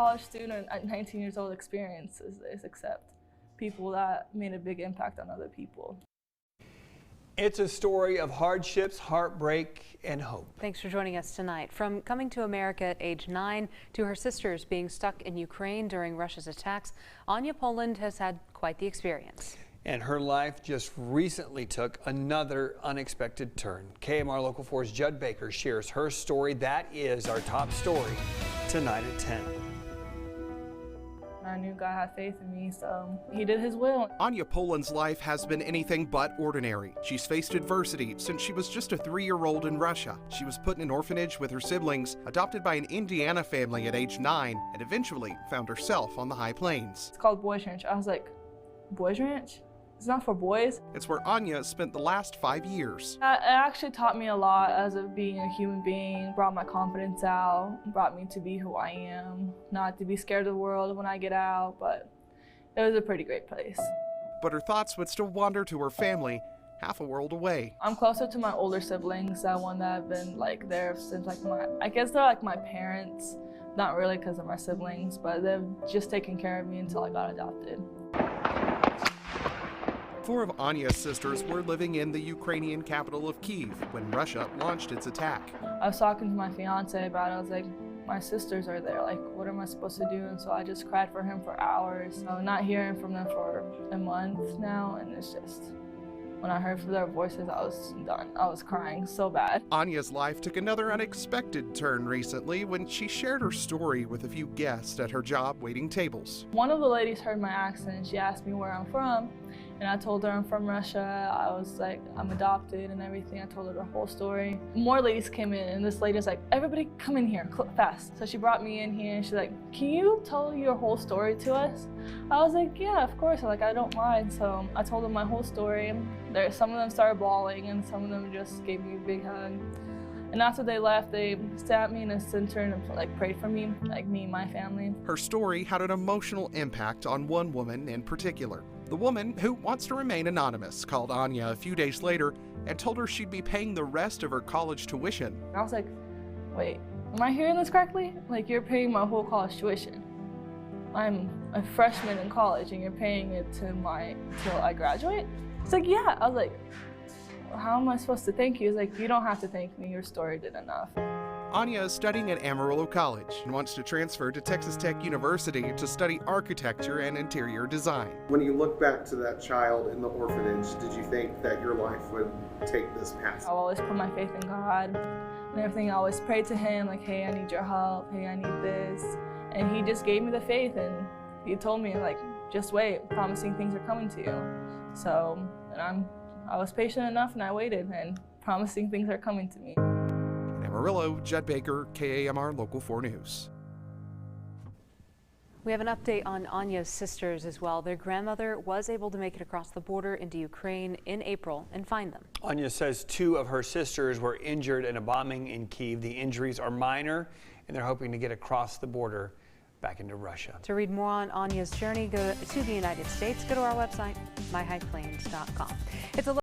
college student at 19 years old experience is this, except people that made a big impact on other people. It's a story of hardships, heartbreak, and hope. Thanks for joining us tonight. From coming to America at age 9 to her sisters being stuck in Ukraine during Russia's attacks, Anya Poland has had quite the experience. And her life just recently took another unexpected turn. KMR Local 4's Judd Baker shares her story. That is our top story tonight at 10. I knew God had faith in me, so he did his will. Anya Poland's life has been anything but ordinary. She's faced adversity since she was just a 3-year-old in Russia. She was put in an orphanage with her siblings, adopted by an Indiana family at age 9, and eventually found herself on the high plains. It's called Boys Ranch. I was like, Boys Ranch? It's not for boys. It's where Anya spent the last 5 years. It actually taught me a lot as of being a human being, brought my confidence out, brought me to be who I am, not to be scared of the world when I get out, but it was a pretty great place. But her thoughts would still wander to her family, half a world away. I'm closer to my older siblings, that one that have been there since I guess they're like my parents, not really because of my siblings, but they've just taken care of me until I got adopted. 4 of Anya's sisters were living in the Ukrainian capital of Kyiv when Russia launched its attack. I was talking to my fiance about it. I was like, my sisters are there, like, what am I supposed to do? And so I just cried for him for hours. So not hearing from them for a month now, and it's just, when I heard from their voices, I was done. I was crying so bad. Anya's life took another unexpected turn recently when she shared her story with a few guests at her job waiting tables. One of the ladies heard my accent and she asked me where I'm from. And I told her I'm from Russia. I was like, I'm adopted and everything. I told her the whole story. More ladies came in and this lady's like, everybody come in here, fast. So she brought me in here and she's like, can you tell your whole story to us? I was like, yeah, of course. I don't mind. So I told them my whole story. Some of them started bawling and some of them just gave me a big hug. And after they left, they sat me in a center and prayed for me, like me and my family. Her story had an emotional impact on one woman in particular. The woman, who wants to remain anonymous, called Anya a few days later and told her she'd be paying the rest of her college tuition. I was like, wait, am I hearing this correctly? Like, you're paying my whole college tuition. I'm a freshman in college and you're paying it till I graduate? It's like, yeah. I was like, how am I supposed to thank you? It's like, you don't have to thank me, your story did enough. Anya is studying at Amarillo College and wants to transfer to Texas Tech University to study architecture and interior design. When you look back to that child in the orphanage, did you think that your life would take this path? I always put my faith in God and everything. I always prayed to him, like, hey, I need your help, hey, I need this. And he just gave me the faith and he told me, like, just wait, promising things are coming to you. So, and I was patient enough and I waited, and promising things are coming to me. In Amarillo, Judd Baker, KAMR Local 4 News. We have an update on Anya's sisters as well. Their grandmother was able to make it across the border into Ukraine in April and find them. Anya says 2 of her sisters were injured in a bombing in Kyiv. The injuries are minor, and they're hoping to get across the border back into Russia. To read more on Anya's journey to the United States, go to our website, myhighplains.com. It's a